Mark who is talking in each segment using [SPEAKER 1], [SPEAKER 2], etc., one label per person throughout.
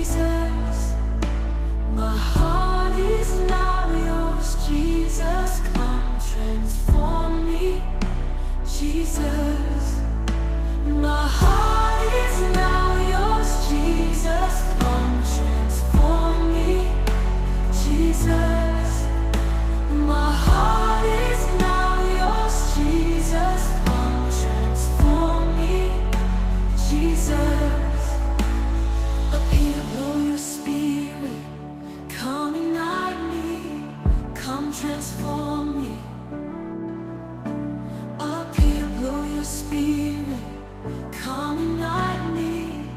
[SPEAKER 1] Jesus. My heart is now yours, Jesus. Come transform me, Jesus. My heart is now yours, Jesus. Come transform me, Jesus. My heart is now yours, Jesus. Come transform me, Jesus. Appear, blow your spirit, come ignite me, come transform me. Appear, blow your spirit, come ignite me,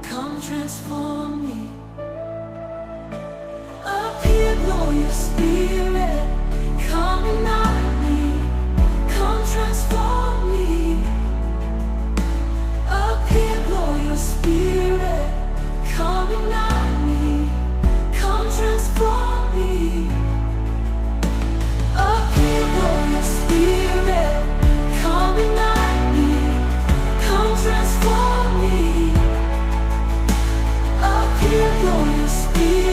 [SPEAKER 1] come transform me. Appear, blow your spirit, come ignite me, come transform me. Appear, blow your spirit, come ignite me, come transform me. Appear, blow your spirit, come ignite me, come transform me. Appear, blow your spirit.